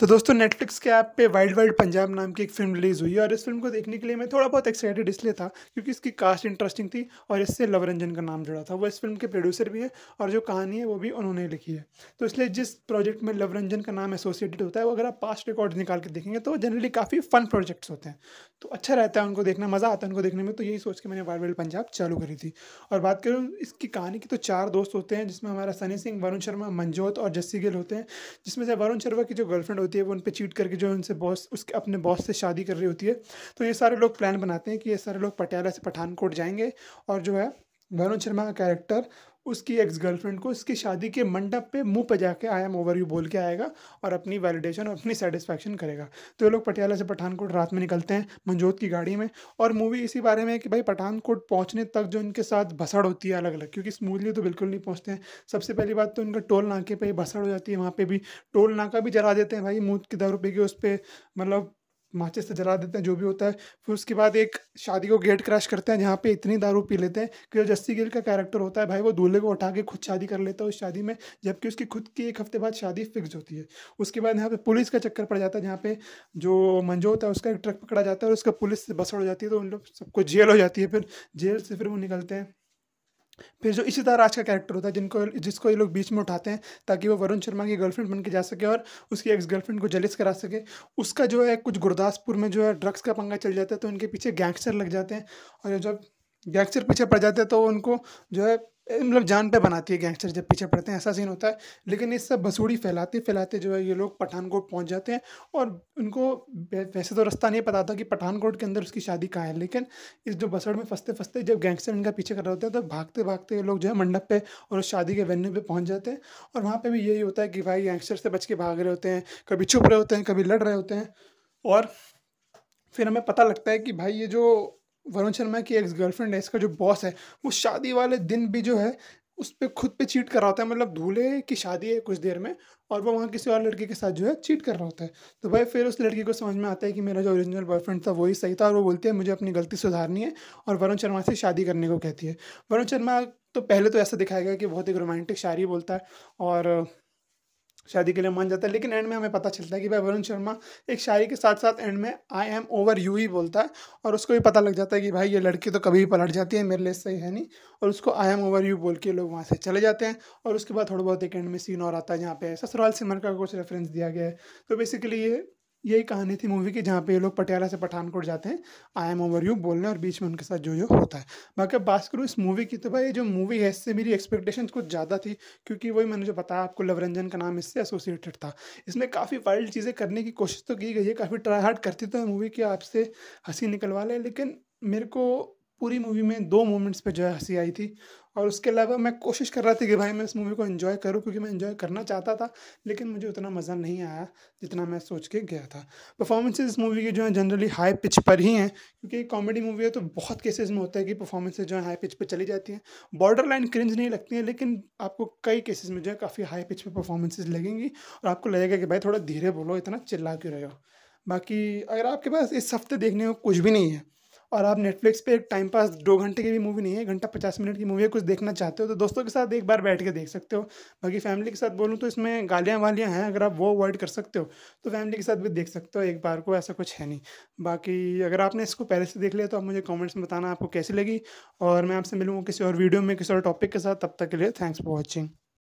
तो दोस्तों नेटफ्लिक्स के ऐप पे वाइल्ड वाइल्ड पंजाब नाम की एक फ़िल्म रिलीज़ हुई है और इस फ़िल्म को देखने के लिए मैं थोड़ा बहुत एक्साइटेड इसलिए था क्योंकि इसकी कास्ट इंटरेस्टिंग थी और इससे लव रंजन का नाम जुड़ा था। वो इस फ़िल्म के प्रोड्यूसर भी हैं और जो कहानी है वो भी उन्होंने लिखी है। तो इसलिए जिस प्रोजेक्ट में लव रंजन का नाम एसोसिएटेड होता है, वो अगर आप पास्ट रिकॉर्ड्स निकाल के देखेंगे तो जनरली काफ़ी फ़न प्रोजेक्ट्स होते हैं। तो अच्छा रहता है उनको देखना, मज़ा आता है उनको देखने में। तो यही सोच के मैंने वाइल्ड वाइल्ड पंजाब चालू करी थी। और बात करूँ इसकी कहानी की, तो 4 दोस्त होते हैं जिसमें हमारा सनी सिंह, वरुण शर्मा, मंजोत और जस्सी गिल होते हैं। जिसमें से वरुण शर्मा की जो गर्लफ्रेंड होती है वो उन पे चीट करके जो है उनसे बॉस उसके अपने बॉस से शादी कर रही होती है। तो ये सारे लोग प्लान बनाते हैं कि ये सारे लोग पटियाला से पठानकोट जाएँगे और जो है वरुण शर्मा का कैरेक्टर उसकी एक्स गर्लफ्रेंड को उसकी शादी के मंडप पे मुँह पे जाके आई एम ओवर यू बोल के आएगा और अपनी वैलिडेशन और अपनी सैटिस्फैक्शन करेगा। तो ये लोग पटियाला से पठानकोट रात में निकलते हैं मनजोत की गाड़ी में। और मूवी इसी बारे में है कि भाई पठानकोट पहुँचने तक जो इनके साथ भसड़ होती है अलग-अलग, क्योंकि स्मूथली तो बिल्कुल नहीं पहुँचते हैं। सबसे पहली बात तो इनका टोल नाके पे ही भसड़ हो जाती है, वहाँ पे भी टोल नाका भी जला देते हैं भाई, मुँह की दारू पी के उस पे मतलब माचिस से जला देते हैं, जो भी होता है। फिर उसके बाद एक शादी को गेट क्रैश करते हैं जहाँ पे इतनी दारू पी लेते हैं कि जो जस्सी गिल का कैरेक्टर होता है भाई, वो दूल्हे को उठा के खुद शादी कर लेता है उस शादी में, जबकि उसकी खुद की 1 हफ्ते बाद शादी फिक्स होती है। उसके बाद यहाँ पे पुलिस का चक्कर पड़ जाता है, जहाँ पे जो मंजोत है उसका एक ट्रक पकड़ा जाता है और उसका पुलिस से बसड़ हो जाती है, तो उन लोग सबको जेल हो जाती है। फिर जेल से फिर वो निकलते हैं। फिर जो इशिता राज का कैरेक्टर होता है जिनको जिसको ये लोग बीच में उठाते हैं ताकि वो वरुण शर्मा की गर्लफ्रेंड बन के जा सके और उसकी एक्स गर्लफ्रेंड को जेलस करा सके। उसका जो है कुछ गुरदासपुर में जो है ड्रग्स का पंगा चल जाता है, तो इनके पीछे गैंगस्टर लग जाते हैं। और जब गैंगस्टर पीछे पड़ जाते हैं तो उनको जो है मतलब जान पे बनाती है गैंगस्टर जब पीछे पड़ते हैं, ऐसा सीन होता है। लेकिन इस सब बसूड़ी फैलाते-फैलाते जो है ये लोग पठानकोट पहुँच जाते हैं और उनको वैसे तो रास्ता नहीं पता था कि पठानकोट के अंदर उसकी शादी कहाँ है। लेकिन इस जो बसड़ में फँसते-फँसते जब गैंगस्टर इनका पीछे कर रहे होते हैं, तो भागते-भागते ये लोग जो है मंडप पे और उस शादी के वेन्यू पे पहुँच जाते हैं। और वहाँ पे भी यही होता है कि भाई गैंगस्टर से बच के भाग रहे होते हैं, कभी छुप रहे होते हैं, कभी लड़ रहे होते हैं। और फिर हमें पता लगता है कि भाई ये जो वरुण शर्मा की एक्स गर्लफ्रेंड है, इसका जो बॉस है, वो शादी वाले दिन भी जो है उस पे खुद पे चीट कर रहा होता है। मतलब दूल्हे की शादी है कुछ देर में और वो वहाँ किसी और लड़के के साथ जो है चीट कर रहा होता है। तो भाई फिर उस लड़की को समझ में आता है कि मेरा जो ओरिजिनल बॉयफ्रेंड था वही सही था और वो बोलती है मुझे अपनी गलती सुधारनी है और वरुण शर्मा से शादी करने को कहती है। वरुण शर्मा तो पहले तो ऐसा दिखाया गया कि बहुत एक रोमांटिक शायरी बोलता है और शादी के लिए मान जाता है, लेकिन एंड में हमें पता चलता है कि भाई वरुण शर्मा एक शायरी के साथ-साथ एंड में आई एम ओवर यू ही बोलता है। और उसको भी पता लग जाता है कि भाई ये लड़की तो कभी भी पलट जाती है, मेरे लिए सही है नहीं। और उसको आई एम ओवर यू बोल के लोग वहाँ से चले जाते हैं। और उसके बाद थोड़ा बहुत एक एंड में सीन और आता है जहाँ पे ससुराल सिमर का कुछ रेफरेंस दिया गया है। तो बेसिकली ये यही कहानी थी मूवी की, जहाँ पे ये लोग पटियाला से पठानकोट जाते हैं आई एम ओवर यू बोलने और बीच में उनके साथ जो-जो होता है। बाकी अब बात करूँ इस मूवी की, तो भाई ये जो मूवी है इससे मेरी एक्सपेक्टेशंस कुछ ज़्यादा थी, क्योंकि वही मैंने जो बताया आपको लव रंजन का नाम इससे एसोसिएटेड था। इसमें काफ़ी वाइल्ड चीज़ें करने की कोशिश तो की गई है, काफ़ी ट्राई हार्ड करती तो है मूवी कि आपसे हँसी निकलवा ले, लेकिन मेरे को पूरी मूवी में 2 मोमेंट्स पे जो है हँसी आई थी। और उसके अलावा मैं कोशिश कर रहा था कि भाई मैं इस मूवी को एन्जॉय करूँ, क्योंकि मैं एन्जॉय करना चाहता था, लेकिन मुझे उतना मज़ा नहीं आया जितना मैं सोच के गया था। परफ़ॉर्मेंसेज़ इस मूवी की जो हैं जनरली हाई पिच पर ही हैं, क्योंकि कॉमेडी मूवी है तो बहुत केसेज़ में होता है कि परफ़ॉर्मेंसेज़ जो हैं हाई पिच पे चली जाती हैं। बॉर्डर लाइन क्रिंज नहीं लगती हैं, लेकिन आपको कई केसेज़ में जो है काफ़ी हाई पिच पे परफ़ॉर्मेंसेज़ लगेंगी और आपको लगेगा कि भाई थोड़ा धीरे बोलो, इतना चिल्ला क्यों रहे हो? बाकी अगर आपके पास इस हफ़्ते देखने को कुछ भी नहीं है और आप नेटफ्लिक्स पे एक टाइम पास 2 घंटे की भी मूवी नहीं है, 1 घंटा 50 मिनट की मूवी है, कुछ देखना चाहते हो तो दोस्तों के साथ एक बार बैठ के देख सकते हो। बाकी फैमिली के साथ बोलूँ तो इसमें गालियाँ-वालियाँ हैं, अगर आप वो अवॉइड कर सकते हो, तो फैमिली के साथ भी देख सकते हो एक बार को, ऐसा कुछ है नहीं। बाकी अगर आपने इसको पहले से देख लिया तो आप मुझे कमेंट्स में बताना आपको कैसी लगी और मैं आपसे मिलूँगा किसी और वीडियो में, किसी और टॉपिक के साथ। तब तक के लिए थैंक्स फॉर वॉचिंग।